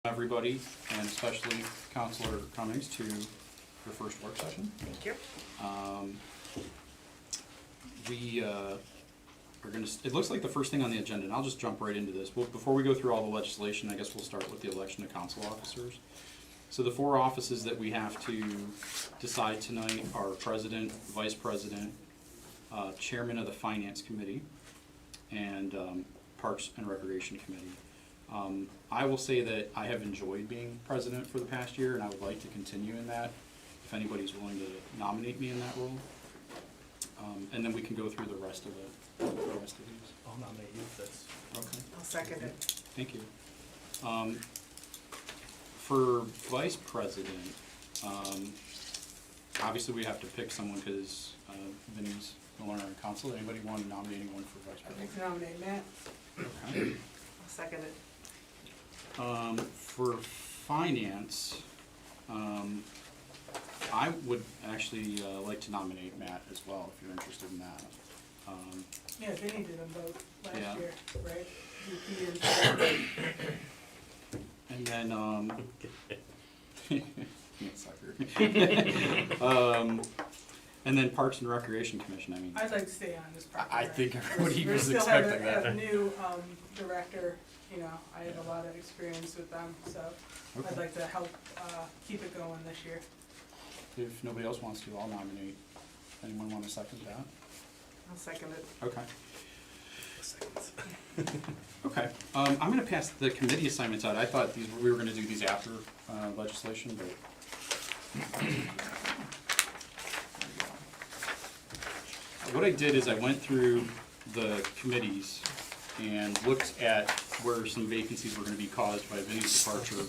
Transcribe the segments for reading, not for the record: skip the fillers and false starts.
Everybody, and especially Councilor Cummings, to your first work session. Thank you. We are going to, it looks like the first thing on the agenda, and I'll just jump right into this. Well, before we go through all the legislation, I guess we'll start with the election of council officers. So the four offices that we have to decide tonight are president, vice president, chairman of the finance committee, and parks and recreation committee. I will say that I have enjoyed being president for the past year, and I would like to continue in that, if anybody's willing to nominate me in that role. And then we can go through the rest of these. I'll nominate you if that's... Okay. I'll second it. Thank you. For vice president, obviously we have to pick someone because Vinny's no longer on council. Anybody want to nominate anyone for vice I'd president? like to nominate Matt. Okay. I'll second it. For finance, I would actually like to nominate Matt as well, if you're interested in that. Yeah, Vinny did them both last Yeah. year, right? VP And and then, yeah, sucker. And then Parks and Recreation Commission, I mean, I'd like to stay on this part. I think everybody We was still expecting have a that. new director, you know, I have a lot of experience with them, so I'd Okay. like to help keep it going this year. If nobody else wants to, I'll nominate. Anyone want to second that? I'll second it. Okay. Okay, I'm gonna pass the committee assignments out. I thought we were gonna do these after legislation, but. What I did is I went through the committees and looked at where some vacancies were gonna be caused by Vinny's departure,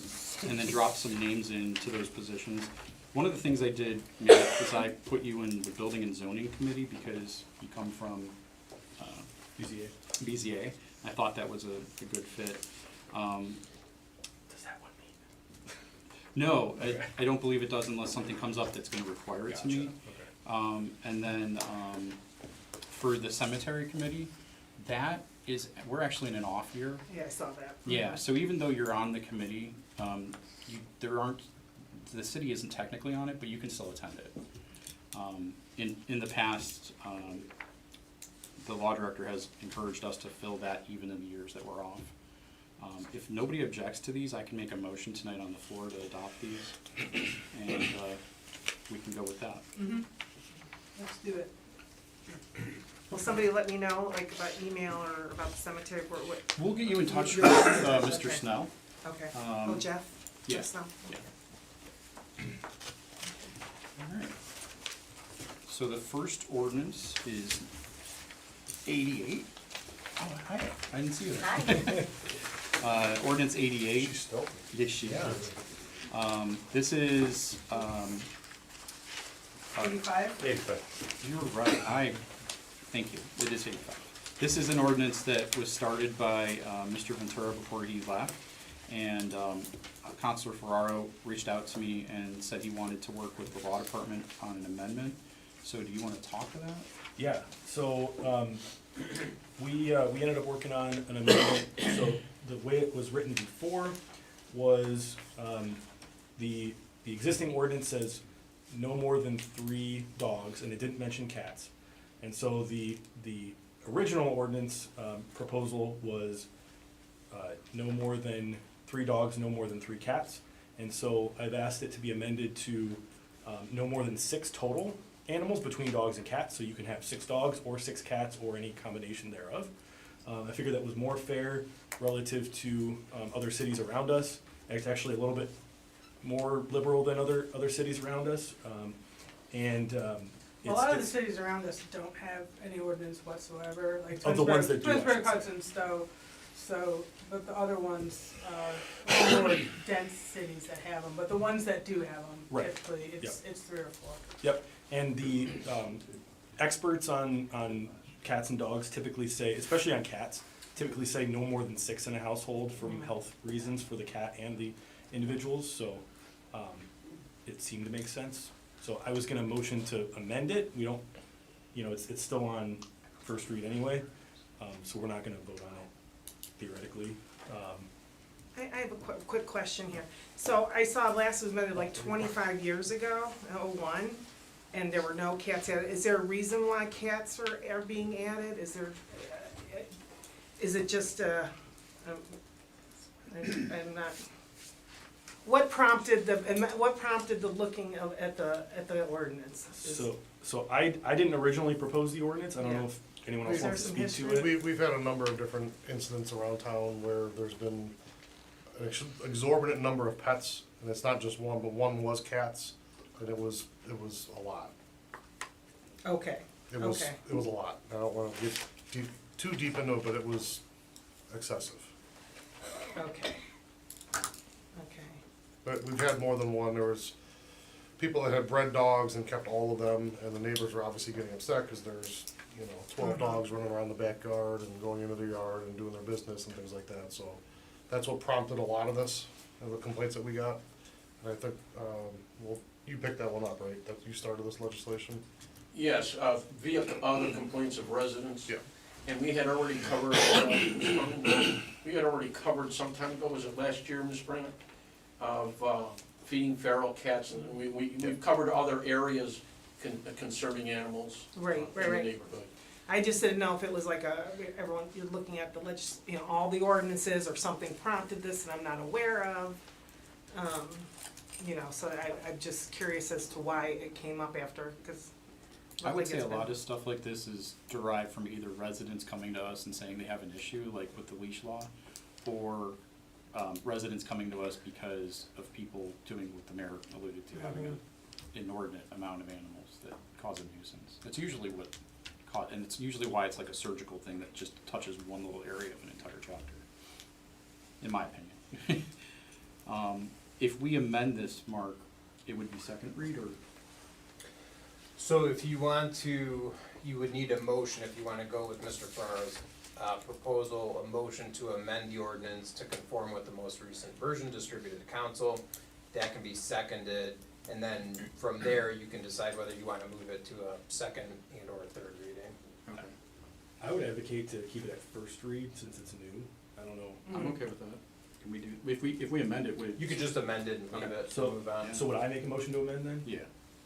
and then dropped some names into those positions. One of the things I did, Matt, is I put you in the Building and Zoning Committee because you come from BZA. I thought that was a good fit. Does that one meet? No, I don't believe it does unless something comes up that's gonna require it to meet. Okay. And then, for the cemetery committee, we're actually in an off year. Yeah, I saw that. Yeah, so even though you're on the committee, the city isn't technically on it, but you can still attend it. In the past, the law director has encouraged us to fill that even in the years that we're off. If nobody objects to these, I can make a motion tonight on the floor to adopt these, and we can go with that. Mm-hmm. Let's do it. Will somebody let me know, like, about email or about the cemetery board? What? We'll get you in touch with Mr. Okay. Snell. Okay. Um, Jeff? yeah. Jeff Snow? Yeah. All right. So the first ordinance is 88. Oh, hi, I didn't see that. Ordinance 88. She's stealthy. Yes, she is. This is, 85? 85. you're right, thank you, it is 85. This is an ordinance that was started by Mr. Ventura before he left, and Councilor Ferraro reached out to me and said he wanted to work with the law department on an amendment. So do you want to talk to that? Yeah, so we ended up working on an amendment. So the way it was written before was the existing ordinance says no more than 3 dogs, and it didn't mention cats. And so the original ordinance proposal was no more than 3 dogs, no more than 3 cats. And so I've asked it to be amended to no more than 6 total animals between dogs and cats. So you can have 6 dogs or 6 cats or any combination thereof. I figured that was more fair relative to other cities around us. It's actually a little bit more liberal than other cities around us. A lot of the cities around us don't have any ordinance whatsoever, like Of the ones that do, I should Twinsburg, say. Hudson, Stowe, but the other ones, more dense cities that have them, but the ones that do have them, Right. typically, it's 3 or 4. Yep, and the experts on cats and dogs typically say, especially on cats, typically say no more than 6 in a household from health reasons for the cat and the individuals, so it seemed to make sense. So I was gonna motion to amend it. We don't, it's still on first read anyway, so we're not gonna vote on it theoretically. I have a quick question here. So I saw last was maybe like 25 years ago, in '01, and there were no cats added. Is there a reason why cats are being added? Is there, is it just, I'm not, what prompted the looking at the ordinance? So I didn't originally propose the ordinance, I don't Yeah. know if anyone else Is there wants to some speak to history? it. We've had a number of different incidents around town where there's been an exorbitant number of pets, and it's not just one, but one was cats, and it was a lot. Okay, It was, okay. it was a lot. I don't wanna get too deep into it, but it was excessive. Okay. Okay. But we've had more than one. There was people that had bred dogs and kept all of them, and the neighbors were obviously getting upset because there's, 12 dogs running around the backyard and going into their yard and doing their business and things like that. So that's what prompted a lot of this, of the complaints that we got. And I think, well, you picked that one up, right? That you started this legislation? Yes, via other complaints of residents. Yeah. And we had already covered, some time ago, was it last year, Ms. Brandt? Of feeding feral cats, and we've covered other areas concerning animals. Right, In right, the right. neighborhood. I just didn't know if it was like everyone, you're looking at the all the ordinances or something prompted this and I'm not aware of. So I'm just curious as to why it came up after, because. I would say a lot of stuff like this is derived from either residents coming to us and saying they have an issue, like with the leash law, or residents coming to us because of people doing what the mayor alluded to, having an inordinate amount of animals that cause a nuisance. It's usually and it's usually why it's like a surgical thing that just touches one little area of an entire chapter, in my opinion. If we amend this, Mark, it would be second read, or? So if you want to, you would need a motion if you want to go with Mr. Farr's proposal, a motion to amend the ordinance to conform with the most recent version distributed to council. That can be seconded, and then from there, you can decide whether you want to move it to a second and or third reading. Okay. I would advocate to keep it at first read since it's new. I don't know. I'm okay with that. Can we do, if we amend it, would? You could just amend it and leave it, So- move on. So would I make a motion to amend then? Yeah.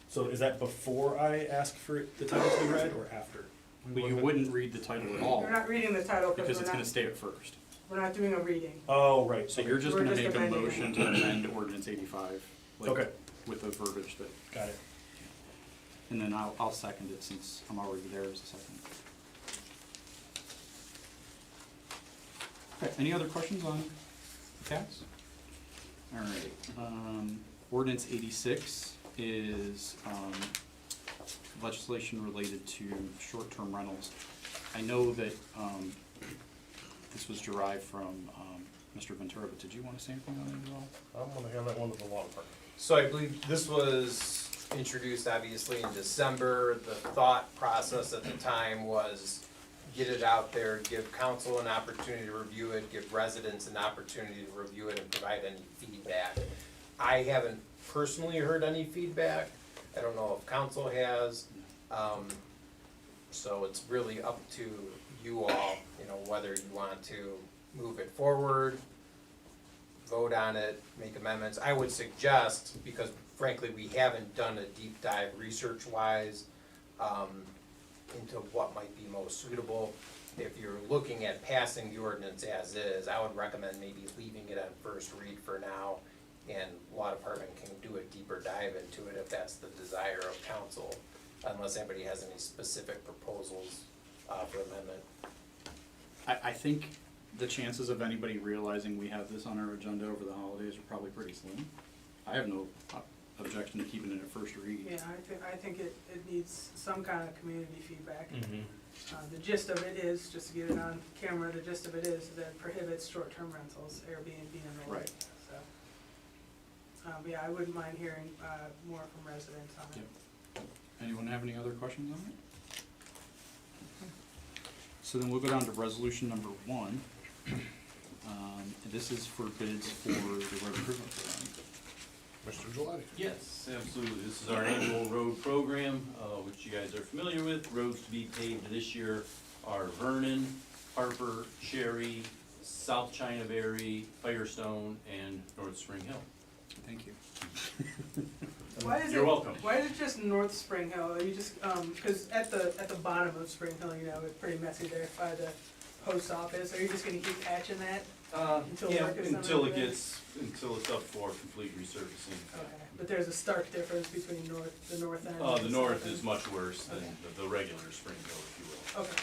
So is that before I ask for the title to be read or after? But you wouldn't read the title at all, We're not reading the title because because it's gonna stay at first. we're not doing a reading. Oh, right. So you're just We're gonna just make a amending it. motion to amend ordinance 85, like, Okay. with the verbiage that, Got it. and then I'll second it since I'm already there as a second. Okay, any other questions on cats? All right, ordinance 86 is, legislation related to short-term rentals. I know that, this was derived from, Mr. Ventura, but did you wanna say anything on it as well? I'm gonna hand that one to the law department. So I believe this was introduced obviously in December. The thought process at the time was get it out there, give council an opportunity to review it, give residents an opportunity to review it and provide any feedback. I haven't personally heard any feedback. I don't know if council has. So it's really up to you all, whether you want to move it forward, vote on it, make amendments. I would suggest, because frankly, we haven't done a deep dive research-wise into what might be most suitable. If you're looking at passing the ordinance as is, I would recommend maybe leaving it on first read for now, and law department can do a deeper dive into it if that's the desire of council, unless anybody has any specific proposals for amendment. I think the chances of anybody realizing we have this on our agenda over the holidays are probably pretty slim. I have no objection to keeping it at first read. Yeah, I think it needs some kind of community feedback. Mm-hmm. The gist of it is, just to get it on camera, the gist of it is that it prohibits short-term rentals, Airbnb and the like. Right. So, yeah, I wouldn't mind hearing more from residents on it. Yep. Anyone have any other questions on it? So then we'll go down to resolution number 1. This is for bids for the road improvement program. Mr. Gelati. Yes, absolutely. This is our annual road program, which you guys are familiar with. Roads to be paved this year are Vernon, Harper, Cherry, South Chinaberry, Firestone, and North Spring Hill. Thank you. Why is You're it, welcome. why is it just North Spring Hill? Are you just, cause at the bottom of Spring Hill, you know, it's pretty messy there by the post office. Are you just gonna keep patching that? Until Yeah, work is done until over it there? gets, until it's up for complete resurfacing. Okay, but there's a stark difference between the north end and The the north south is end? much worse than Okay. the regular Spring Hill, if you will. Okay.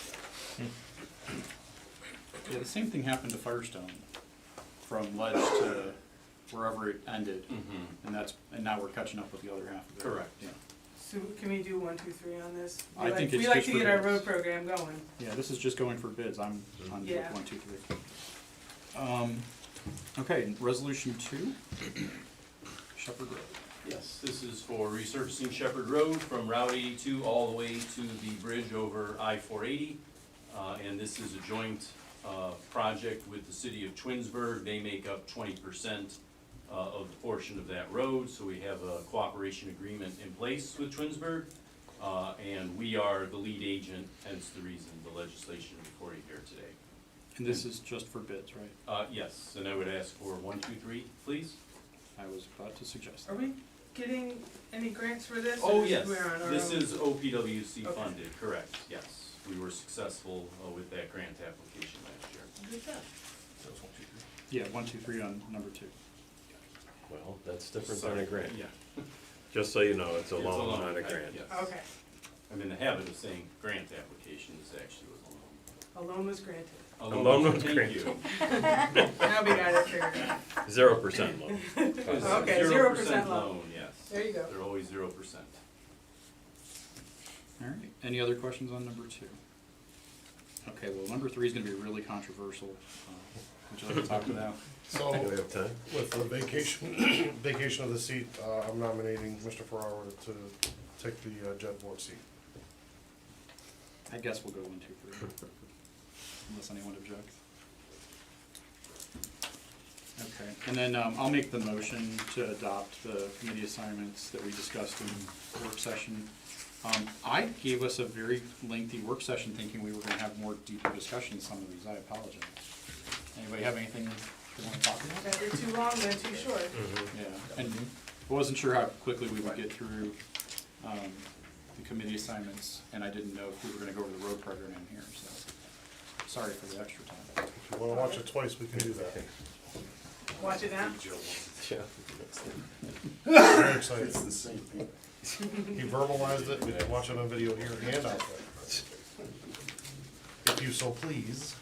Yeah, the same thing happened to Firestone, from ledge to wherever it ended, and now we're catching up with the other half of it. Correct. Yeah. So can we do 1, 2, 3 on this? I think it's We like just to for get our bids. road program going. Yeah, this is just going for bids, I'm on board Yeah. 1, 2, 3. Okay, resolution 2, Shepherd Road. Yes, this is for resurfacing Shepherd Road from Route 82 all the way to the bridge over I-480. And this is a joint project with the city of Twinsburg. They make up 20% of the portion of that road, so we have a cooperation agreement in place with Twinsburg. And we are the lead agent, hence the reason the legislation before you here today. And this is just for bids, right? Yes, and I would ask for 1, 2, 3, please. I was about to suggest. Are we getting any grants for this? Oh, or yes, we're on our this own? is OPWC Okay. funded, correct, yes. We were successful with that grant application last year. Good job. Yeah, 1, 2, 3 on number 2. Well, that's different than Sorry. a grant. Yeah. It's a loan, It's a not a loan, grant. yes. Okay, I'm in the habit of saying grant application is actually was a loan was granted. a A loan. loan was Thank granted. you. Now we got it figured out. 0% loan. It's Okay, 0% loan. Yes. There you go. They're always 0%. All right, any other questions on number 2? Okay, well, number 3 is gonna be really controversial. Would you like to talk about? So, Do we have time? with the vacation of the seat, I'm nominating Mr. Ferraro to take the JED board seat. I guess we'll go 1, 2, 3, unless anyone objects. Okay, and then I'll make the motion to adopt the committee assignments that we discussed in work session. I gave us a very lengthy work session thinking we were gonna have more deeper discussion on some of these, I apologize. Anybody have anything they wanna talk about? Better too long than too short. Yeah, and I wasn't sure how quickly we would get through the committee assignments, and I didn't know if we were gonna go over the road program here, so sorry for the extra time. If you wanna watch it twice, we can do that. Watch it now. Yeah. Very excited. He verbalized it, we can watch it on video here and out there. If you so please.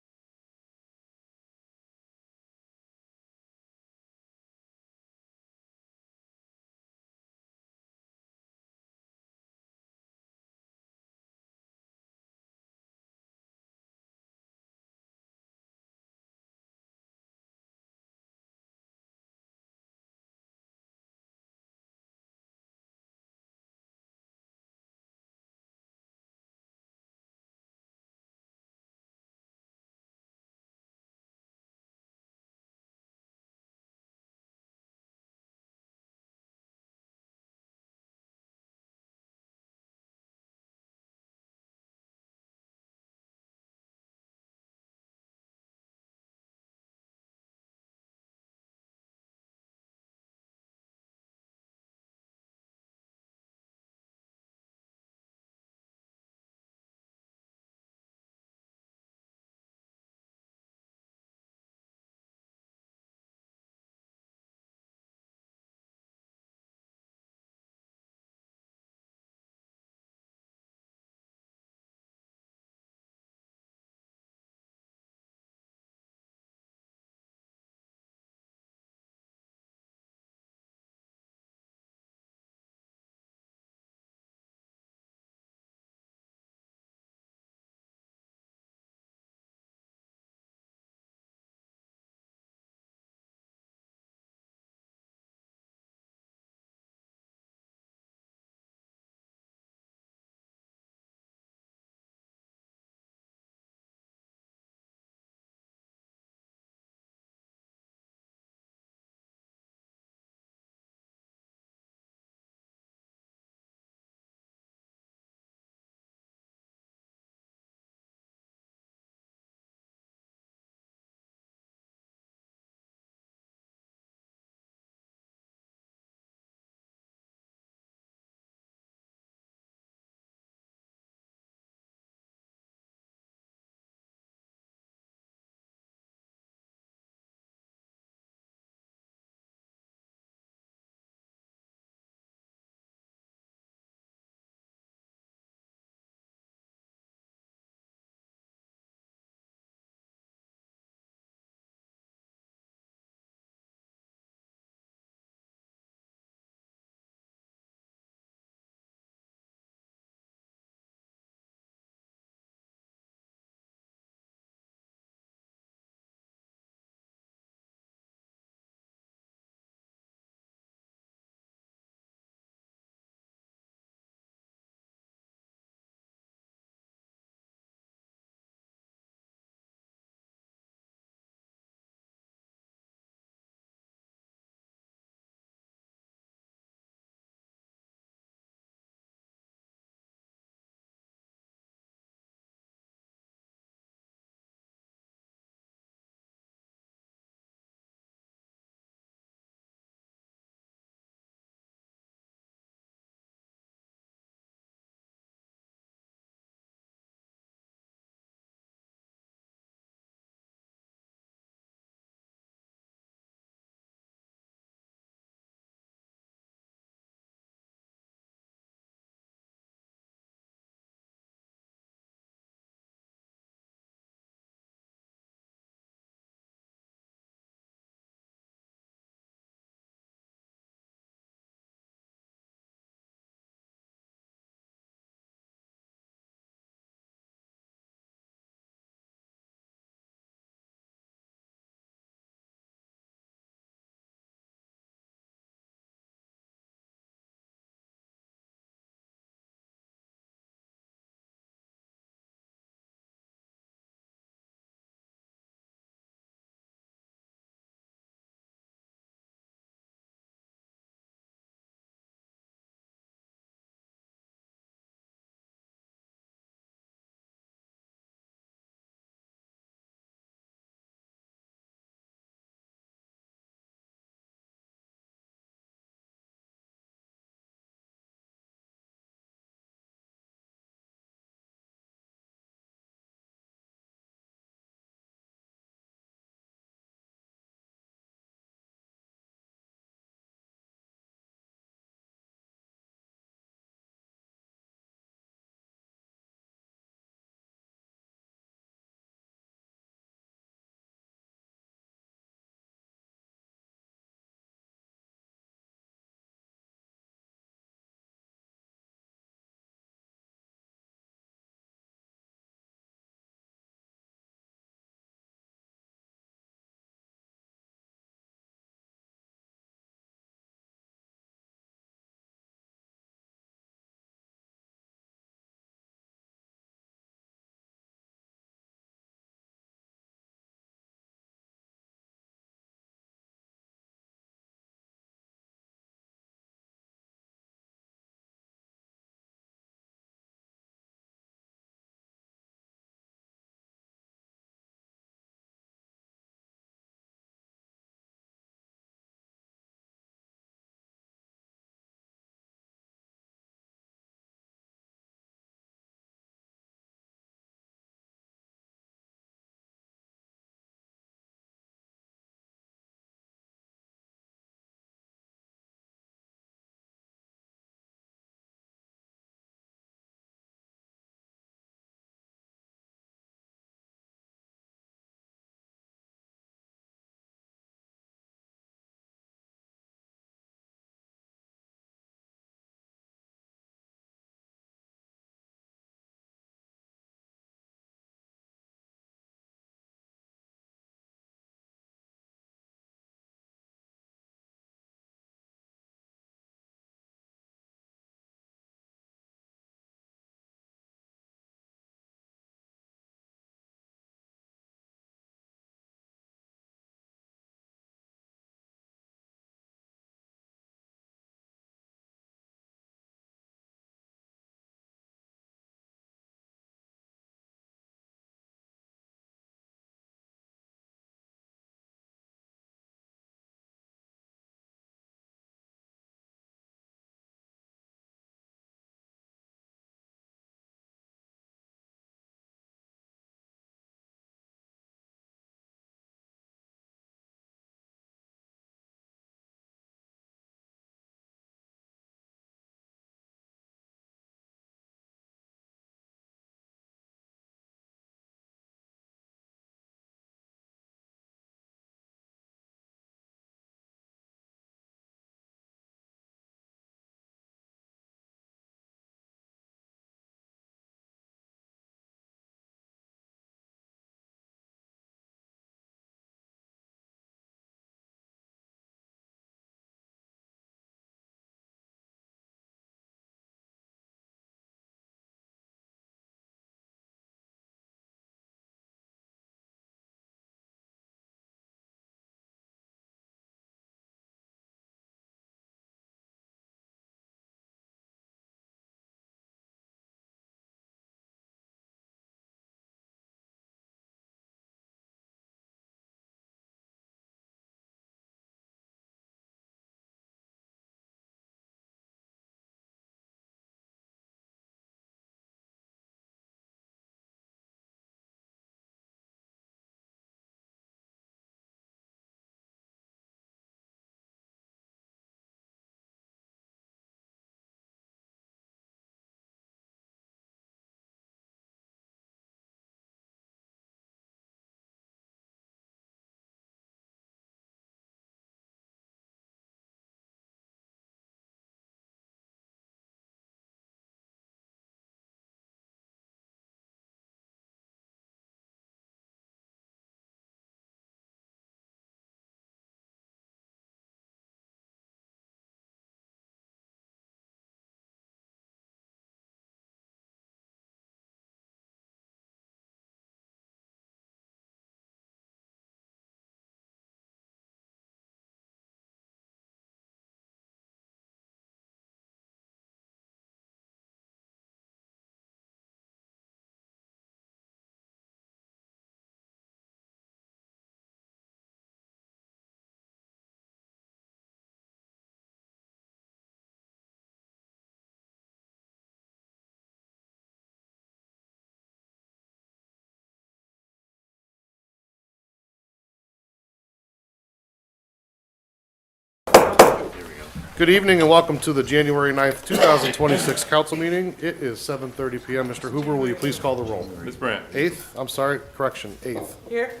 Good evening and welcome to the January 9th, 2026 council meeting. It is 7:30 PM. Mr. Hoover, will you please call the roll? Ms. Brandt. Eighth, I'm sorry, correction, eighth. Here?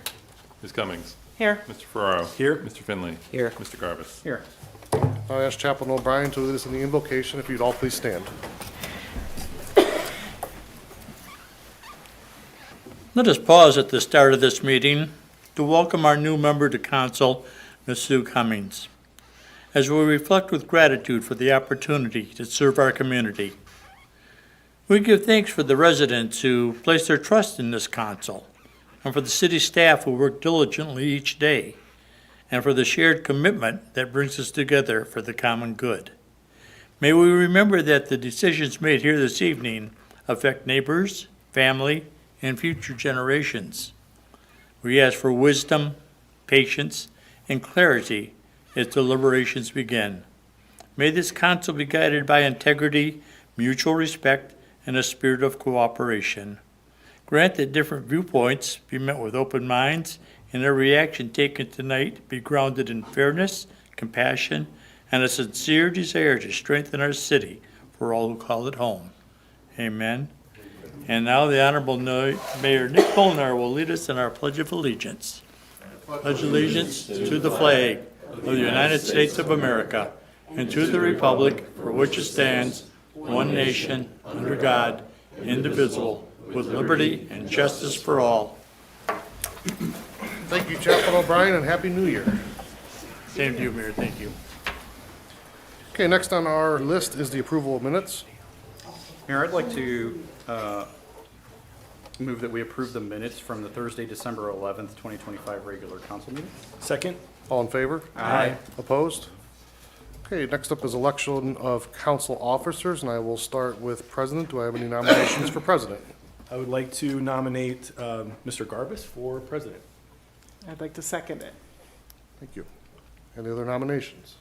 Ms. Cummings. Here. Mr. Ferraro. Here. Mr. Finley. Here. Mr. Garbus. Here. I'll ask Chaplain O'Brien to lead us in the invocation. If you'd all please stand. Let us pause at the start of this meeting to welcome our new member to council, Ms. Sue Cummings, as we reflect with gratitude for the opportunity to serve our community. We give thanks for the residents who place their trust in this council, and for the city staff who work diligently each day, and for the shared commitment that brings us together for the common good. May we remember that the decisions made here this evening affect neighbors, family, and future generations. We ask for wisdom, patience, and clarity as deliberations begin. May this council be guided by integrity, mutual respect, and a spirit of cooperation. Grant that different viewpoints be met with open minds, and every action taken tonight be grounded in fairness, compassion, and a sincere desire to strengthen our city for all who call it home. Amen. And now the Honorable Mayor Nick Molnar will lead us in our Pledge of Allegiance. Pledge allegiance to the flag of the United States of America and to the republic for which it stands, one nation, under God, indivisible, with liberty and justice for all. Thank you, Chaplain O'Brien, and Happy New Year. Same to you, Mayor. Thank you. Okay, next on our list is the approval of minutes. Mayor, I'd like to move that we approve the minutes from the Thursday, December 11th, 2025 regular council meeting. Second? All in favor? Aye. Opposed? Okay, next up is election of council officers, and I will start with president. Do I have any nominations for president? I would like to nominate Mr. Garbus for president. I'd like to second it. Thank you. Any other nominations?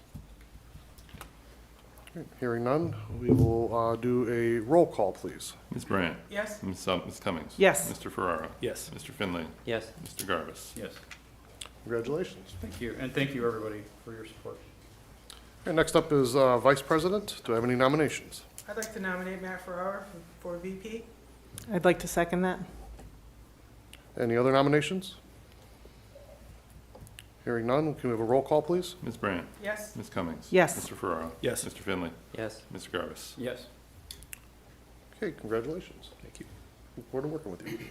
Okay, hearing none, we will do a roll call, please. Ms. Brandt. Yes? Ms. Cummings. Yes. Mr. Ferraro. Yes. Mr. Finley. Yes. Mr. Garbus. Yes. Congratulations. Thank you, and thank you, everybody, for your support. Okay, next up is vice president. Do I have any nominations? I'd like to nominate Matt Ferrara for VP. I'd like to second that. Any other nominations? Hearing none, can we have a roll call, please? Ms. Brandt. Yes? Ms. Cummings. Yes. Mr. Ferraro. Yes. Mr. Finley. Yes. Mr. Garbus. Yes. Okay, congratulations. Thank you. Look forward to working with you.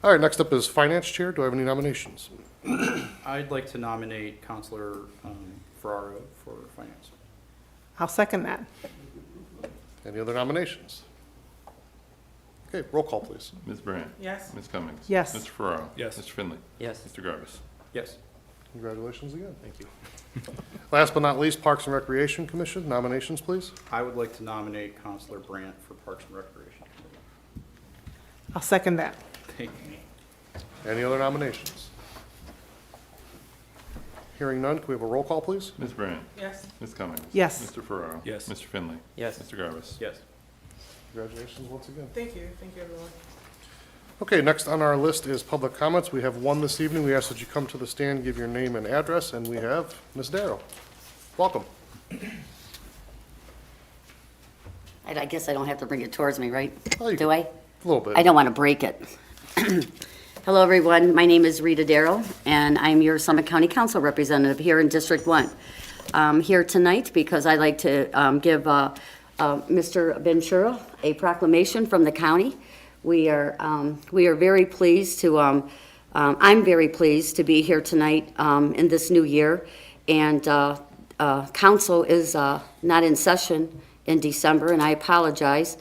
All right, next up is finance chair. Do I have any nominations? I'd like to nominate Counselor Ferraro for finance. I'll second that. Any other nominations? Okay, roll call, please. Ms. Brandt. Yes? Ms. Cummings. Yes. Mr. Ferraro. Yes. Mr. Finley. Yes. Mr. Garbus. Yes. Congratulations again. Thank you. Last but not least, Parks and Recreation Commission, nominations, please. I would like to nominate Counselor Brandt for Parks and Recreation. I'll second that. Thank you. Any other nominations? Hearing none, can we have a roll call, please? Ms. Brandt. Yes? Ms. Cummings. Yes. Mr. Ferraro. Yes. Mr. Finley. Yes. Mr. Garbus. Yes. Congratulations once again. Thank you everyone. Okay, next on our list is public comments. We have one this evening. We ask that you come to the stand, give your name and address, and we have Ms. Darrow. Welcome. I guess I don't have to bring it towards me, right? Oh, you Do I? A little bit. I don't want to break it. Hello, everyone. My name is Rita Darrow, and I'm your Summit County Council representative here in District 1. I'm here tonight because I'd like to give Mr. Ventura a proclamation from the county. We are very pleased to, I'm very pleased to be here tonight in this new year. And council is not in session in December, and I apologize.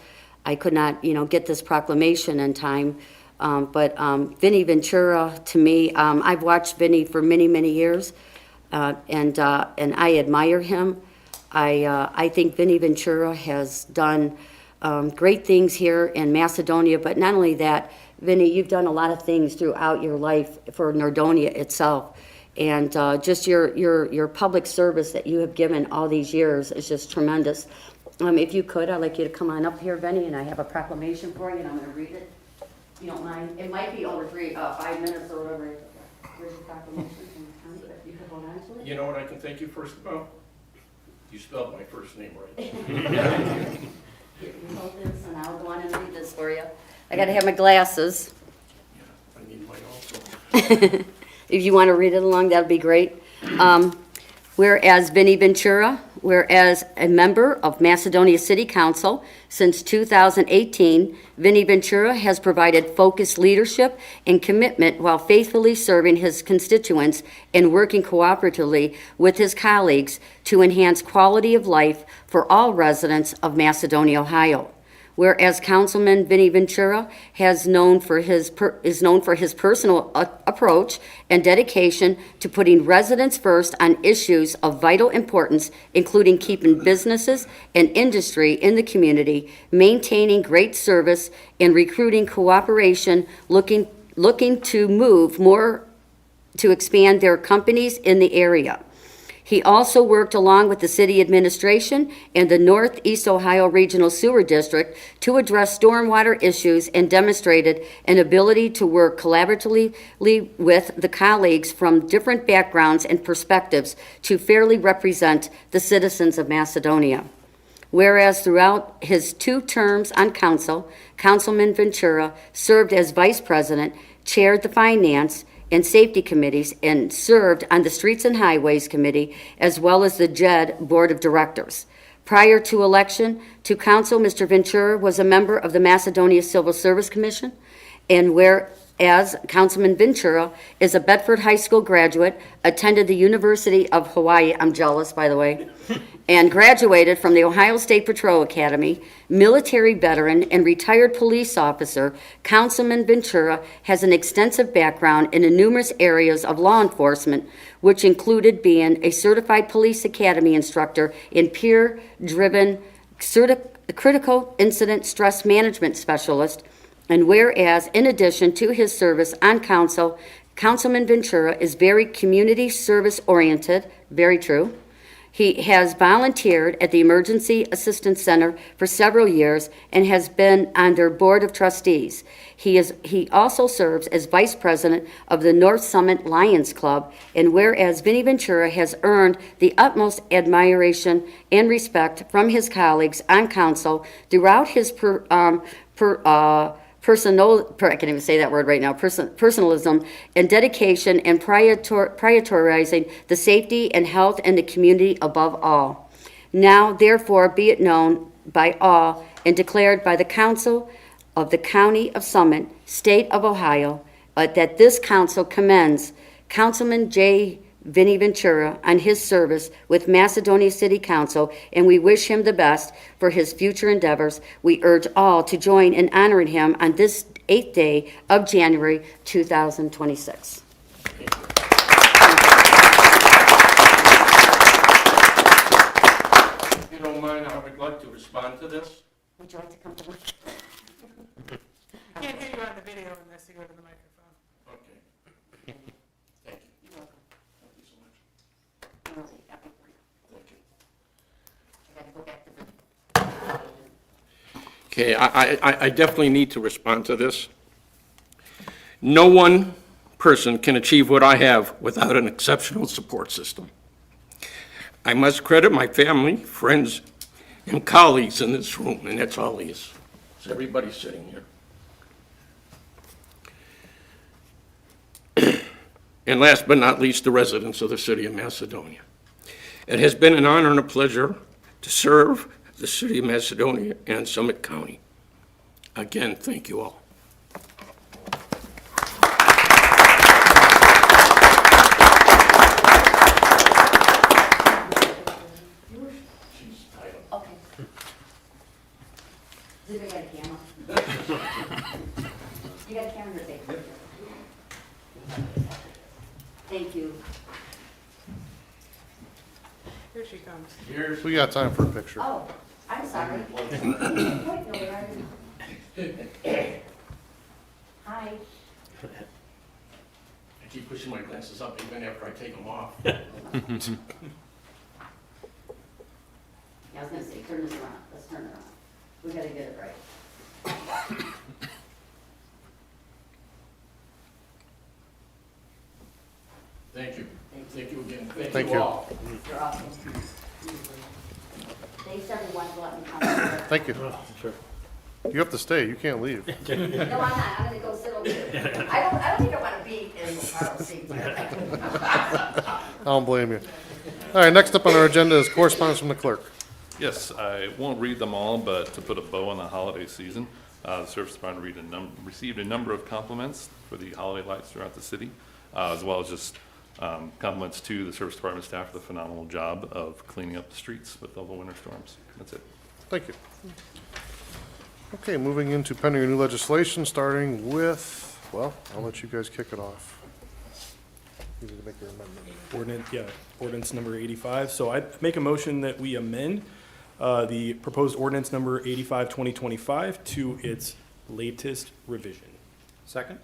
I could not, get this proclamation in time. But Vinnie Ventura, to me, I've watched Vinnie for many, many years, and I admire him. I think Vinnie Ventura has done great things here in Macedonia, but not only that, Vinnie, you've done a lot of things throughout your life for Nordonia itself. And just your public service that you have given all these years is just tremendous. If you could, I'd like you to come on up here, Vinnie, and I have a proclamation for you, and I'm going to read it. If you don't mind. It might be over 5 minutes or whatever. Here's the proclamation from the county, but you can hold on to it. You know what I can thank you first about? You spelled my first name right. Here, you hold this, and I'll go on and read this for you. I gotta have my glasses. I need mine also. If you want to read it along, that'd be great. Whereas Vinnie Ventura, whereas a member of Macedonia City Council since 2018, Vinnie Ventura has provided focused leadership and commitment while faithfully serving his constituents and working cooperatively with his colleagues to enhance quality of life for all residents of Macedonia, Ohio. Whereas Councilman Vinnie Ventura is known for his personal approach and dedication to putting residents first on issues of vital importance, including keeping businesses and industry in the community, maintaining great service, and recruiting cooperation, looking to move more to expand their companies in the area. He also worked along with the city administration and the Northeast Ohio Regional Sewer District to address stormwater issues and demonstrated an ability to work collaboratively with the colleagues from different backgrounds and perspectives to fairly represent the citizens of Macedonia. Whereas throughout his 2 terms on council, Councilman Ventura served as vice president, chaired the finance and safety committees, and served on the Streets and Highways Committee, as well as the JED Board of Directors. Prior to election to council, Mr. Ventura was a member of the Macedonia Civil Service Commission, and whereas Councilman Ventura is a Bedford High School graduate, attended the University of Hawaii, I'm jealous, by the way, and graduated from the Ohio State Patrol Academy, military veteran and retired police officer, Councilman Ventura has an extensive background in the numerous areas of law enforcement, which included being a certified police academy instructor in peer-driven critical incident stress management specialist. And whereas, in addition to his service on council, Councilman Ventura is very community service oriented, very true. He has volunteered at the Emergency Assistance Center for several years and has been on their board of trustees. He also serves as vice president of the North Summit Lions Club, and whereas Vinnie Ventura has earned the utmost admiration and respect from his colleagues on council throughout his I can't even say that word right now, personalism and dedication and prioritizing the safety and health in the community above all. Now, therefore, be it known by all and declared by the Council of the County of Summit, State of Ohio, that this council commends Councilman J. Vinnie Ventura on his service with Macedonia City Council, and we wish him the best for his future endeavors. We urge all to join in honoring him on this 8th day of January 2026. If you don't mind, I would like to respond to this. Would you like to come to the... Can't hear you on the video unless you go to the microphone. Okay. Thank you. You're welcome. Thank you so much. Thank you. Okay, I definitely need to respond to this. No one person can achieve what I have without an exceptional support system. I must credit my family, friends, and colleagues in this room, and that's all these. It's everybody sitting here. And last but not least, the residents of the city of Macedonia. It has been an honor and a pleasure to serve the city of Macedonia and Summit County. Again, thank you all. Okay. Did I get a camera? You got a camera to take? Thank you. Here she comes. Here's We got time for a picture. Oh, I'm sorry. Hi. I keep pushing my glasses up even after I take them off. Yeah, I was gonna say, turn this around. Let's turn it around. We gotta get it right. Thank you. Thank you again. Thank Thank you. you all. You're awesome. Thanks everyone for letting me come. Thank you. You have to stay, you can't leave. No, I'm not, I'm gonna go sit over here. I don't even wanna be in the auto seat here. I don't blame you. All right, next up on our agenda is correspondence from the clerk. Yes, I won't read them all, but to put a bow on the holiday season, the Service Department received a number of compliments for the holiday lights throughout the city, as well as just compliments to the Service Department staff for the phenomenal job of cleaning up the streets with all the winter storms. That's it. Thank you. Okay, moving into pending new legislation, starting with, well, I'll let you guys kick it off. You need to make your amendment. Ordinance number 85. So I make a motion that we amend the proposed ordinance number 85, 2025 to its latest revision. Second?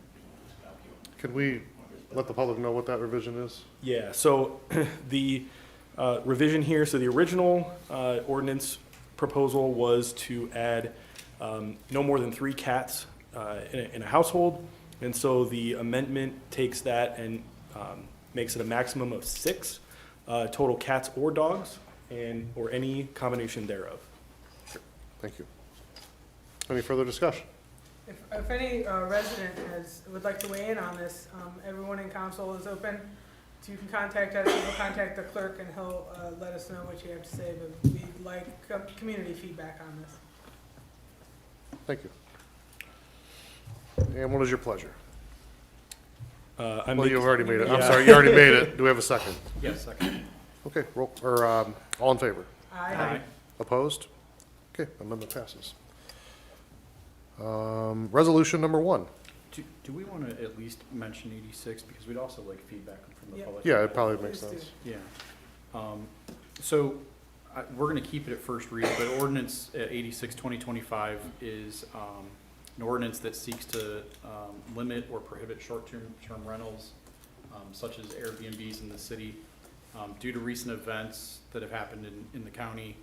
Can we let the public know what that revision is? Yeah, so the revision here, so the original ordinance proposal was to add no more than 3 cats in a household. And so the amendment takes that and makes it a maximum of 6 total cats or dogs, or any combination thereof. Thank you. Any further discussion? If any resident would like to weigh in on this, everyone in council is open. So you can contact us, we'll contact the clerk, and he'll let us know what you have to say, but we'd like community feedback on this. Thank you. And what is your pleasure? I Well, make- you've already made it. I'm Yeah. sorry, you already made it. Do we have a second? Yes, second. Okay, all in favor? Aye. Opposed? Okay, amendment passes. Resolution number 1. Do we want to at least mention 86, because we'd also like feedback from the Yeah. public? Yeah, it probably makes Please do. sense. Yeah. So we're going to keep it at first read, but ordinance 86, 2025 is an ordinance that seeks to limit or prohibit short-term rentals, such as Airbnbs in the city. Due to recent events that have happened in the county,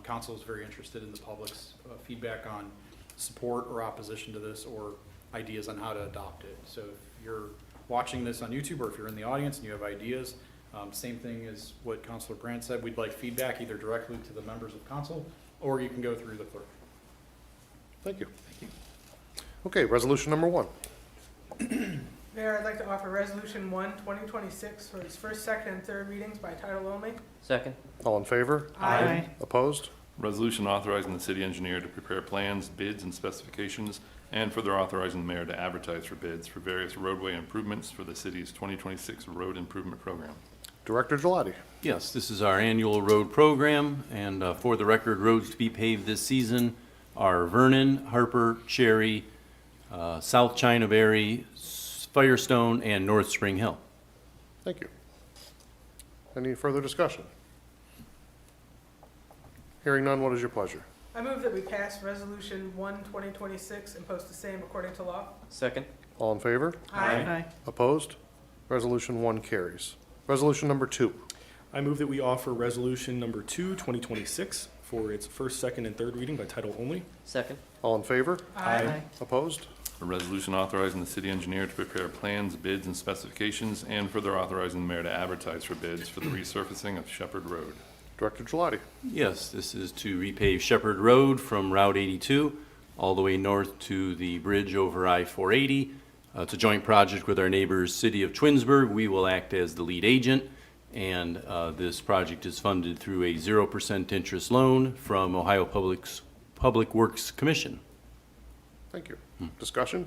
council is very interested in the public's feedback on support or opposition to this, or ideas on how to adopt it. So if you're watching this on YouTube, or if you're in the audience and you have ideas, same thing as what Councilor Brandt said, we'd like feedback either directly to the members of council, or you can go through the clerk. Thank you. Okay, resolution number 1. Mayor, I'd like to offer Resolution 1, 2026 for its first, second, and third readings by title only. Second. All in favor? Aye. Opposed? Resolution authorizing the city engineer to prepare plans, bids, and specifications, and further authorizing the mayor to advertise for bids for various roadway improvements for the city's 2026 road improvement program. Director Gelati. Yes, this is our annual road program, and for the record, roads to be paved this season are Vernon, Harper, Cherry, South China Berry, Firestone, and North Spring Hill. Thank you. Any further discussion? Hearing none, what is your pleasure? I move that we pass Resolution 1, 2026 and post the same according to law. Second. All in favor? Aye. Opposed? Resolution 1 carries. Resolution number 2. I move that we offer resolution number 2, 2026 for its first, second, and third reading by title only. Second. All in favor? Aye. Opposed? A resolution authorizing the city engineer to prepare plans, bids, and specifications, and further authorizing the mayor to advertise for bids for the resurfacing of Shepherd Road. Director Gelati. Yes, this is to repave Shepherd Road from Route 82 all the way north to the bridge over I-480. It's a joint project with our neighbors, City of Twinsburg. We will act as the lead agent, and this project is funded through a 0% interest loan from Ohio Public Works Commission. Thank you. Discussion?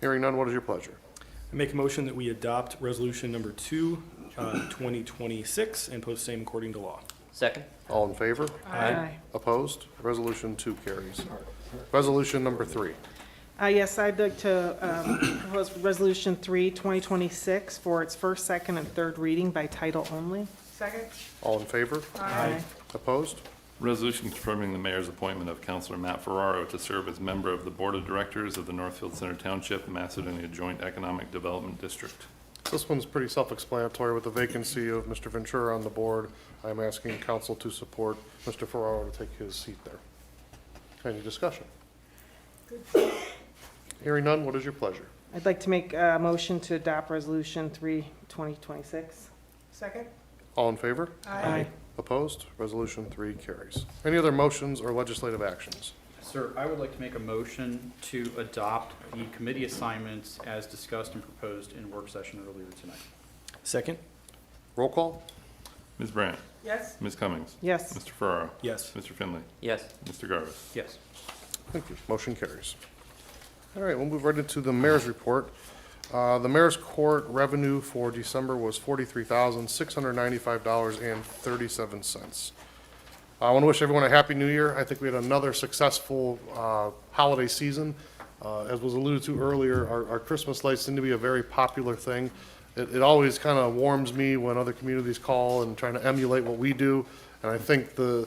Hearing none, what is your pleasure? I make a motion that we adopt resolution number 2, 2026, and post same according to law. Second. All in favor? Aye. Opposed? Resolution 2 carries. Resolution number 3. Yes, I'd like to propose Resolution 3, 2026 for its first, second, and third reading by title only. Second. All in favor? Aye. Opposed? Resolution confirming the mayor's appointment of Councilor Matt Ferraro to serve as member of the Board of Directors of the Northfield Center Township Macedonia Joint Economic Development District. This one's pretty self-explanatory. With the vacancy of Mr. Ventura on the board, I'm asking council to support Mr. Ferraro to take his seat there. Any discussion? Hearing none, what is your pleasure? I'd like to make a motion to adopt Resolution 3, 2026. Second. All in favor? Aye. Opposed? Resolution 3 carries. Any other motions or legislative actions? Sir, I would like to make a motion to adopt the committee assignments as discussed and proposed in work session earlier tonight. Second? Roll call? Ms. Brandt? Yes? Ms. Cummings? Yes. Mr. Ferraro? Yes. Mr. Finley? Yes. Mr. Garvis? Yes. Thank you. Motion carries. All right, we'll move right into the mayor's report. The mayor's court revenue for December was $43,695.37. I want to wish everyone a happy new year. I think we had another successful holiday season. As was alluded to earlier, our Christmas lights seem to be a very popular thing. It always kind of warms me when other communities call and trying to emulate what we do. And I think the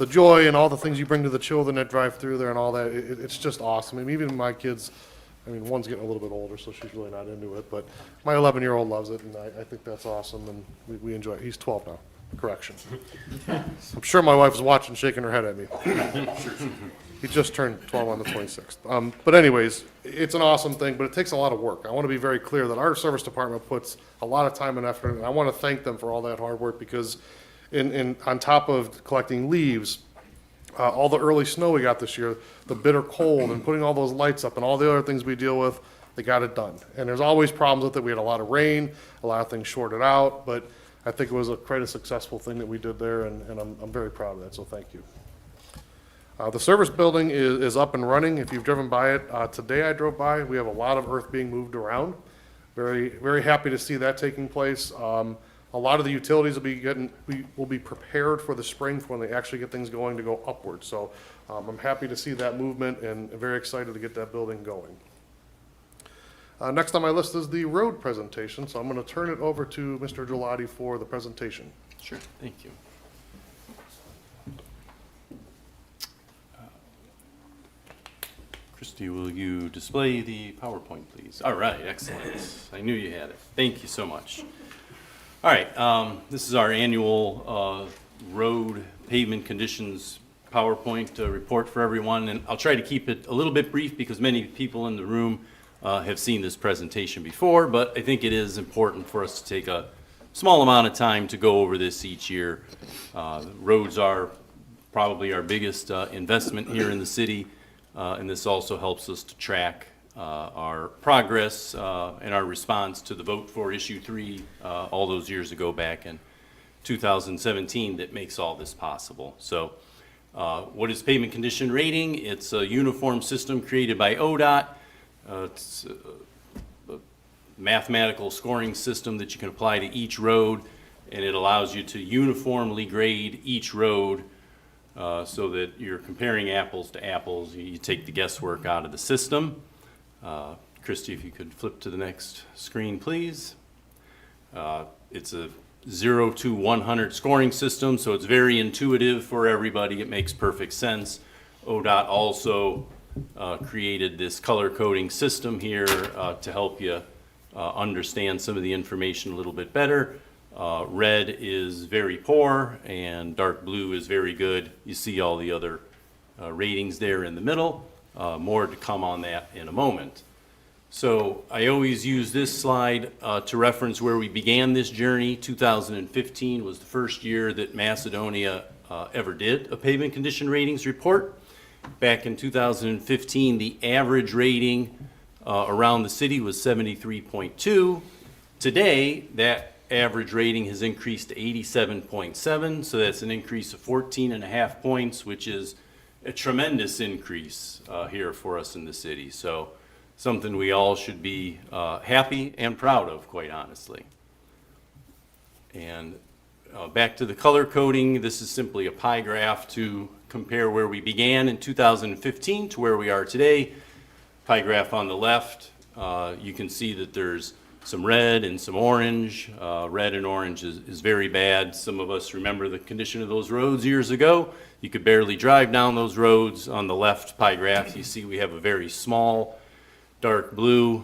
joy and all the things you bring to the children that drive through there and all that, it's just awesome. I mean, even my kids, I mean, one's getting a little bit older, so she's really not into it, but my 11-year-old loves it, and I think that's awesome, and we enjoy it. He's 12 now. Correction. I'm sure my wife's watching, shaking her head at me. He just turned 12 on the 26th. But anyways, it's an awesome thing, but it takes a lot of work. I want to be very clear that our service department puts a lot of time and effort, and I want to thank them for all that hard work, because on top of collecting leaves, all the early snow we got this year, the bitter cold, and putting all those lights up and all the other things we deal with, they got it done. And there's always problems with it. We had a lot of rain, a lot of things shorted out, but I think it was quite a successful thing that we did there, and I'm very proud of that, so thank you. The service building is up and running. If you've driven by it, today I drove by, we have a lot of earth being moved around. Very, very happy to see that taking place. A lot of the utilities will be prepared for the spring for when they actually get things going to go upward. So I'm happy to see that movement and very excited to get that building going. Next on my list is the road presentation, so I'm going to turn it over to Mr. Gelati for the presentation. Sure, thank you. Christie, will you display the PowerPoint, please? All right, excellent. I knew you had it. Thank you so much. All right, this is our annual road pavement conditions PowerPoint report for everyone, and I'll try to keep it a little bit brief because many people in the room have seen this presentation before, but I think it is important for us to take a small amount of time to go over this each year. Roads are probably our biggest investment here in the city, and this also helps us to track our progress and our response to the vote for issue 3 all those years ago back in 2017 that makes all this possible. So what is pavement condition rating? It's a uniform system created by ODOT. It's a mathematical scoring system that you can apply to each road, and it allows you to uniformly grade each road so that you're comparing apples to apples. You take the guesswork out of the system. Christie, if you could flip to the next screen, please. It's a 0 to 100 scoring system, so it's very intuitive for everybody. It makes perfect sense. ODOT also created this color coding system here to help you understand some of the information a little bit better. Red is very poor and dark blue is very good. You see all the other ratings there in the middle. More to come on that in a moment. So I always use this slide to reference where we began this journey. 2015 was the first year that Macedonia ever did a pavement condition ratings report. Back in 2015, the average rating around the city was 73.2. Today, that average rating has increased to 87.7, so that's an increase of 14.5 points, which is a tremendous increase here for us in the city. So something we all should be happy and proud of, quite honestly. And back to the color coding, this is simply a pie graph to compare where we began in 2015 to where we are today. Pie graph on the left, you can see that there's some red and some orange. Red and orange is very bad. Some of us remember the condition of those roads years ago. You could barely drive down those roads. On the left pie graph, you see we have a very small dark blue.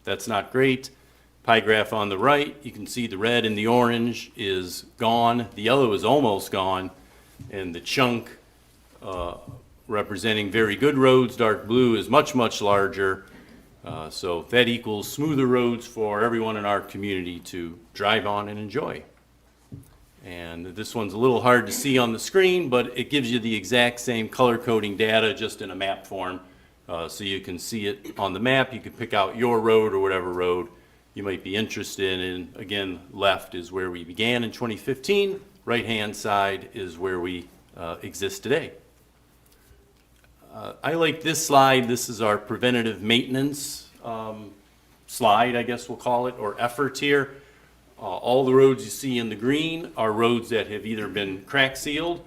That's not great. Pie graph on the right, you can see the red and the orange is gone. The yellow is almost gone. And the chunk representing very good roads, dark blue, is much, much larger. So that equals smoother roads for everyone in our community to drive on and enjoy. And this one's a little hard to see on the screen, but it gives you the exact same color coding data, just in a map form. So you can see it on the map, you can pick out your road or whatever road you might be interested in. Again, left is where we began in 2015, right-hand side is where we exist today. I like this slide. This is our preventative maintenance slide, I guess we'll call it, or effort here. All the roads you see in the green are roads that have either been crack sealed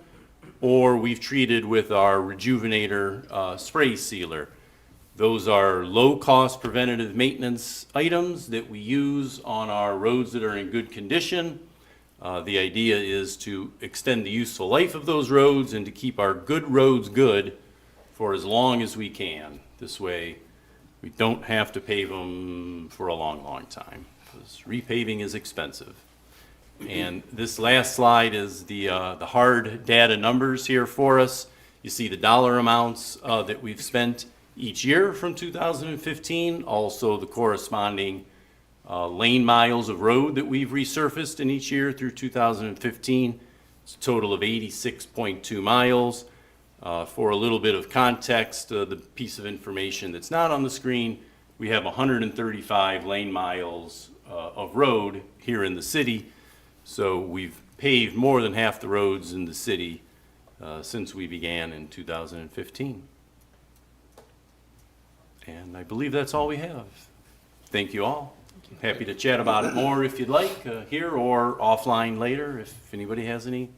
or we've treated with our Rejuvenator spray sealer. Those are low-cost preventative maintenance items that we use on our roads that are in good condition. The idea is to extend the useful life of those roads and to keep our good roads good for as long as we can. This way, we don't have to pave them for a long, long time, because repaving is expensive. And this last slide is the hard data numbers here for us. You see the dollar amounts that we've spent each year from 2015, also the corresponding lane miles of road that we've resurfaced in each year through 2015. It's a total of 86.2 miles. For a little bit of context, the piece of information that's not on the screen, we have 135 lane miles of road here in the city. So we've paved more than half the roads in the city since we began in 2015. And I believe that's all we have. Thank you all. Happy to chat about it more if you'd like, here or offline later, if anybody has any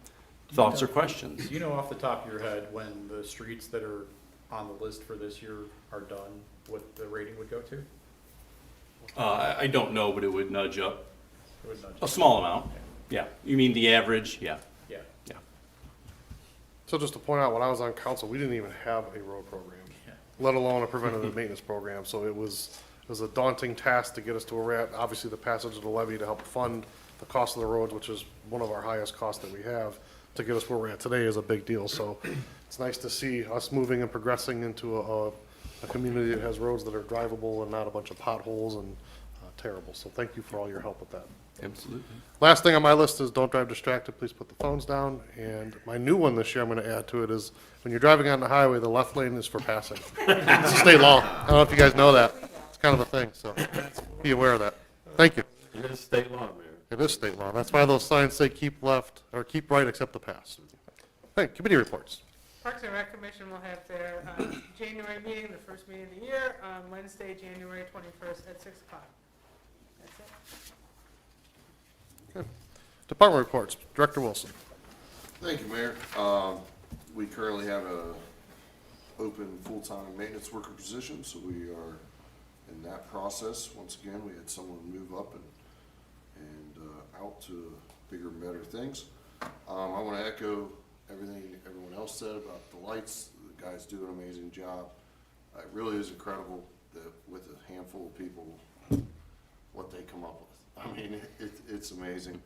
thoughts or questions. Do you know off the top of your head when the streets that are on the list for this year are done, what the rating would go to? I don't know, but it would nudge up It would nudge a small amount. Yeah, you mean the average? Yeah. Yeah. Yeah. So just to point out, when I was on council, we didn't even have a road program, let alone a preventative maintenance program. So it was a daunting task to get us to where we're at. Obviously, the passage of the levy to help fund the cost of the roads, which is one of our highest costs that we have, to get us where we're at today is a big deal. So it's nice to see us moving and progressing into a community that has roads that are drivable and not a bunch of potholes and terrible. So thank you for all your help with that. Absolutely. Last thing on my list is don't drive distracted. Please put the phones down. And my new one this year I'm going to add to it is when you're driving on the highway, the left lane is for passing. It's a state law. I don't know if you guys know that. It's kind of a thing, so be aware of that. Thank you. It is state law, Mayor. It is state law. That's why those signs say keep left or keep right except the pass. Hey, committee reports. Parks and Rec Commission will have their January meeting, the first meeting of the year, on Wednesday, January 21st at 6 o'clock. That's it. Department reports. Director Wilson. Thank you, Mayor. We currently have a open full-time maintenance worker position, so we are in that process. Once again, we had someone move up and out to bigger and better things. I want to echo everything everyone else said about the lights. The guys do an amazing job. It really is incredible that with a handful of people, what they come up with. I mean, it's amazing.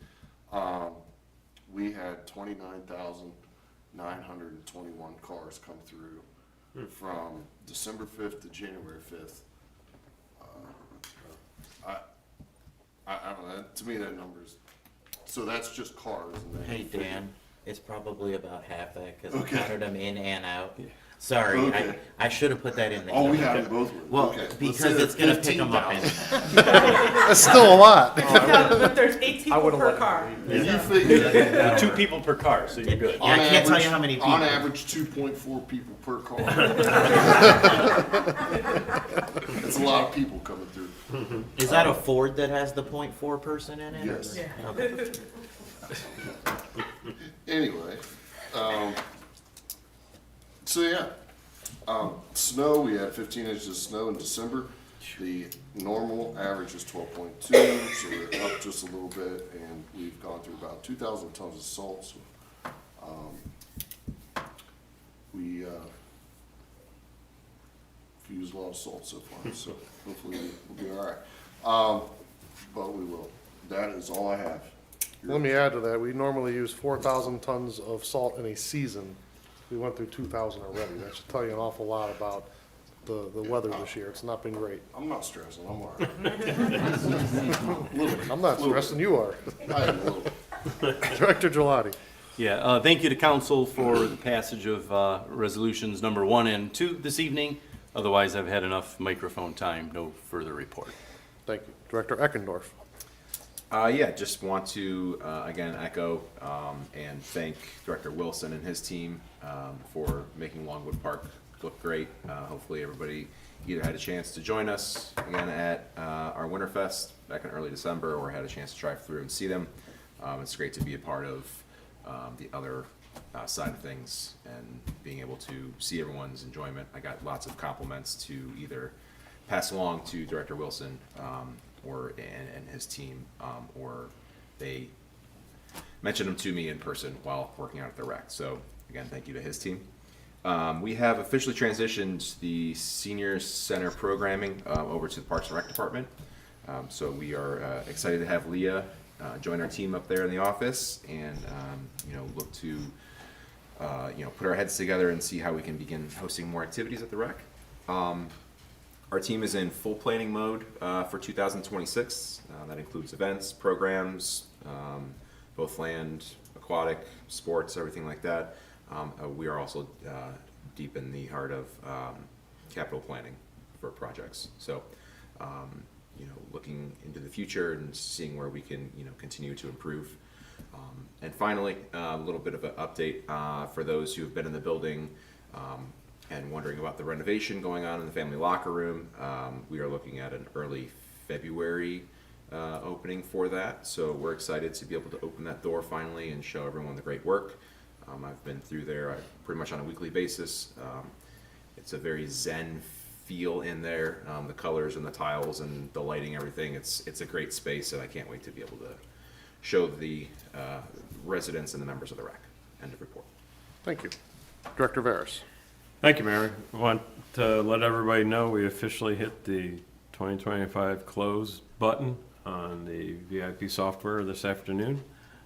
We had 29,921 cars come through from December 5th to January 5th. I don't know, to me that number's, so that's just cars. And then Hey, Dan, it's probably about half that, because Okay. I counted them in and out. Sorry, Okay. I should have put that in there. Oh, we have it both ways. Well, Okay. Let's because say it's gonna pick them up in. 15,000. That's still a lot. But there's 8 people per car. And you figure, 2 people per car, so you're good. Yeah, I can't tell you how many on people. average, 2.4 people per car. It's a lot of people coming through. Is that a Ford that has the .4 person in it? or- Yes. Yeah. Okay. Anyway, so yeah, snow, we had 15 inches of snow in December. The normal average is 12.2, so we're up just a little bit, and we've gone through about 2,000 tons of salt, so, we've used a lot of salt so far, so hopefully we'll be all right. But we will. That is all I have. Let me add to that. We normally use 4,000 tons of salt in a season. We went through 2,000 already. That should tell you an awful lot about the weather this year. It's not been great. I'm not stressing, I'm all right. I'm not stressing, you are. I am a little. Director Gelati. Yeah, thank you to council for the passage of resolutions number 1 and 2 this evening. Otherwise, I've had enough microphone time, no further report. Thank you. Director Eckendorf. Yeah, just want to, again, echo and thank Director Wilson and his team for making Longwood Park look great. Hopefully everybody either had a chance to join us again at our Winterfest back in early December or had a chance to drive through and see them. It's great to be a part of the other side of things and being able to see everyone's enjoyment. I got lots of compliments to either pass along to Director Wilson and his team, or they mentioned them to me in person while working out at the rec. So again, thank you to his team. We have officially transitioned the senior center programming over to the Parks and Rec department. So we are excited to have Leah join our team up there in the office and look to put our heads together and see how we can begin hosting more activities at the rec. Our team is in full planning mode for 2026. That includes events, programs, both land, aquatic, sports, everything like that. We are also deep in the heart of capital planning for projects. So, looking into the future and seeing where we can, continue to improve. And finally, a little bit of an update for those who have been in the building and wondering about the renovation going on in the family locker room. We are looking at an early February opening for that. So we're excited to be able to open that door finally and show everyone the great work. I've been through there pretty much on a weekly basis. It's a very zen feel in there. The colors and the tiles and the lighting, everything. It's a great space, and I can't wait to be able to show the residents and the members of the rec. End of report. Thank you. Director Veras. Thank you, Mayor. I want to let everybody know we officially hit the 2025 close button on the VIP software this afternoon,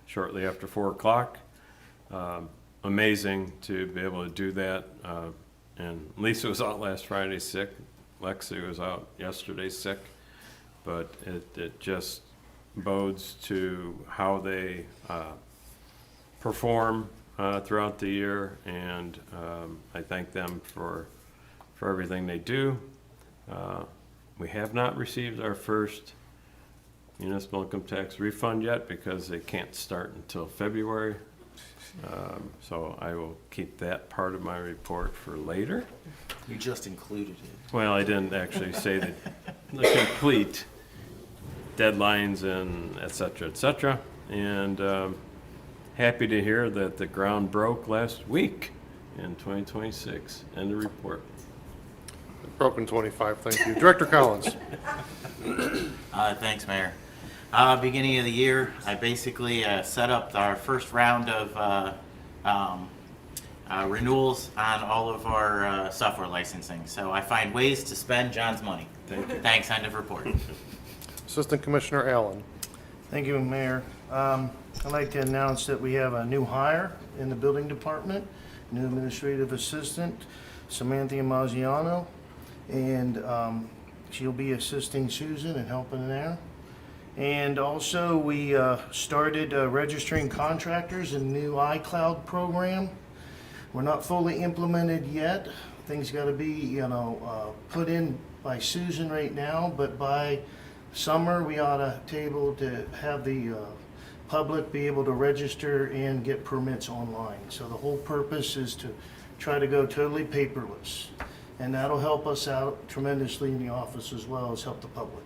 shortly after 4 o'clock. Amazing to be able to do that. And Lisa was out last Friday sick. Lexi was out yesterday sick. But it just bodes to how they perform throughout the year, and I thank them for everything they do. We have not received our first municipal income tax refund yet because they can't start until February. So I will keep that part of my report for later. You just included it. Well, I didn't actually say the complete deadlines and et cetera, and happy to hear that the ground broke last week in 2026. End of report. Broken 25, thank you. Director Collins. Thanks, Mayor. Beginning of the year, I basically set up our first round of renewals on all of our software licensing. So I find ways to spend John's money. Thank you. Thanks, end of report. Assistant Commissioner Allen. Thank you, Mayor. I'd like to announce that we have a new hire in the building department, new administrative assistant, Samantha Mazziano, and she'll be assisting Susan and helping there. And also, we started registering contractors in the new iCloud program. We're not fully implemented yet. Things got to be, put in by Susan right now, but by summer, we ought to be able to have the public be able to register and get permits online. So the whole purpose is to try to go totally paperless. And that'll help us out tremendously in the office as well as help the public.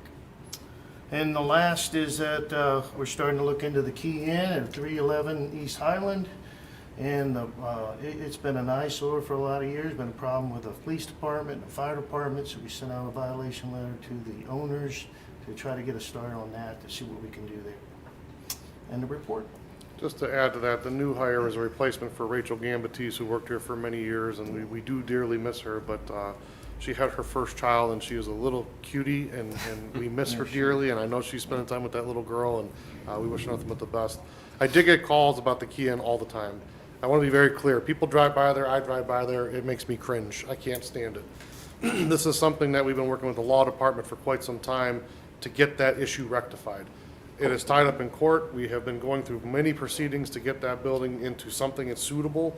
And the last is that we're starting to look into the Key Inn at 311 East Highland. And it's been an eyesore for a lot of years, been a problem with the police department and the fire department, so we sent out a violation letter to the owners to try to get a start on that, to see what we can do there. End of report. Just to add to that, the new hire is a replacement for Rachel Gambatese, who worked here for many years, and we do dearly miss her, but she had her first child, and she is a little cutie, and we miss her dearly, and I know she's spending time with that little girl, and we wish her nothing but the best. I did get calls about the Key Inn all the time. I want to be very clear. People drive by there, I drive by there, it makes me cringe. I can't stand it. This is something that we've been working with the law department for quite some time to get that issue rectified. It is tied up in court. We have been going through many proceedings to get that building into something that's suitable.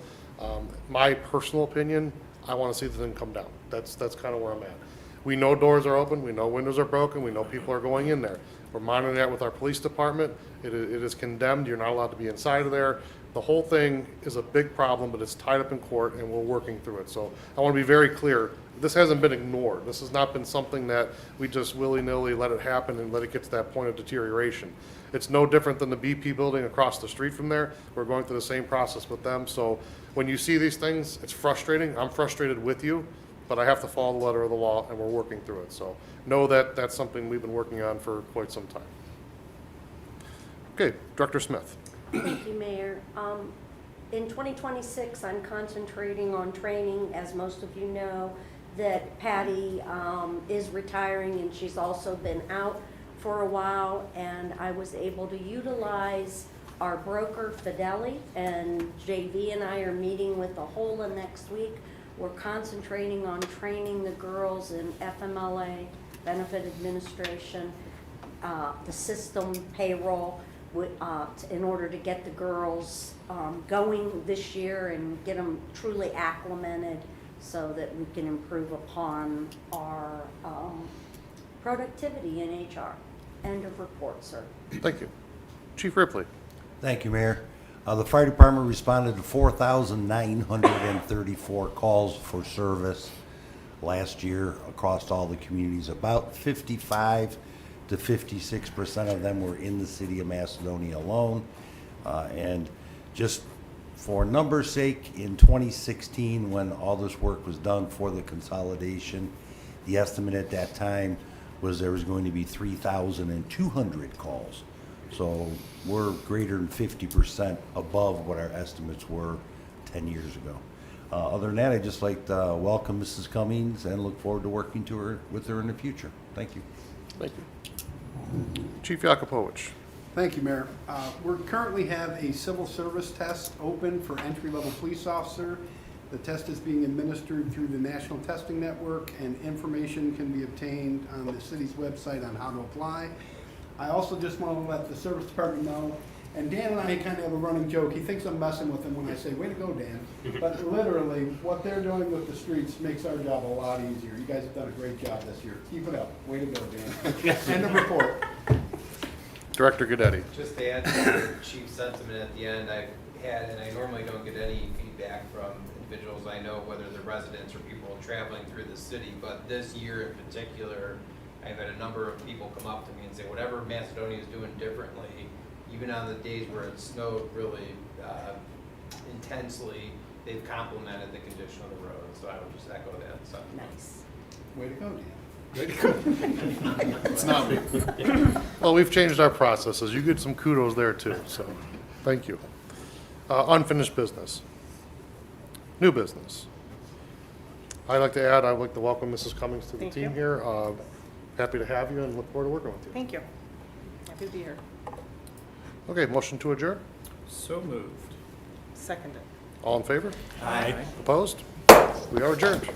My personal opinion, I want to see the thing come down. That's kind of where I'm at. We know doors are open, we know windows are broken, we know people are going in there. We're monitoring that with our police department. It is condemned, you're not allowed to be inside of there. The whole thing is a big problem, but it's tied up in court and we're working through it. So I want to be very clear, this hasn't been ignored. This has not been something that we just willy-nilly let it happen and let it get to that point of deterioration. It's no different than the BP building across the street from there. We're going through the same process with them. So when you see these things, it's frustrating. I'm frustrated with you, but I have to follow the letter of the law and we're working through it. So know that that's something we've been working on for quite some time. Okay, Director Smith. Thank you, Mayor. In 2026, I'm concentrating on training, as most of you know, that Patty is retiring and she's also been out for a while, and I was able to utilize our broker Fidelity, and JV and I are meeting with the HOLA next week. We're concentrating on training the girls in FMLA, benefit administration, the system, payroll, in order to get the girls going this year and get them truly acclimated so that we can improve upon our productivity in HR. End of report, sir. Thank you. Chief Ripley. Thank you, Mayor. The fire department responded to 4,934 calls for service last year across all the communities. About 55 to 56% of them were in the city of Macedonia alone. And just for numbers' sake, in 2016, when all this work was done for the consolidation, the estimate at that time was there was going to be 3,200 calls. So we're greater than 50% above what our estimates were 10 years ago. Other than that, I'd just like to welcome Mrs. Cummings and look forward to working with her in the future. Thank you. Thank you. Chief Yakupowicz. Thank you, Mayor. We currently have a civil service test open for entry-level police officer. The test is being administered through the National Testing Network, and information can be obtained on the city's website on how to apply. I also just want to let the service department know, and Dan and I kind of have a running joke. He thinks I'm messing with him when I say, way to go, Dan. But literally, what they're doing with the streets makes our job a lot easier. You guys have done a great job this year. Keep it up. Way to go, Dan. End of report. Director Goodetti. Just to add to the chief's sentiment at the end, I've had, and I normally don't get any feedback from individuals I know, whether they're residents or people traveling through the city, but this year in particular, I've had a number of people come up to me and say, whatever Macedonia is doing differently, even on the days where it snowed really intensely, they've complimented the condition of the road. So I would just echo that. So. Nice. Way to go, Dan. It's not me. Well, we've changed our processes. You get some kudos there too, so thank you. Unfinished business. New business. I'd like to welcome Mrs. Cummings to the Thank team you. here. Happy to have you and look forward to working with you. Thank you. Happy to be here. Okay, motion to adjourn. So moved. Seconded. All in favor? Aye. Opposed? We are adjourned.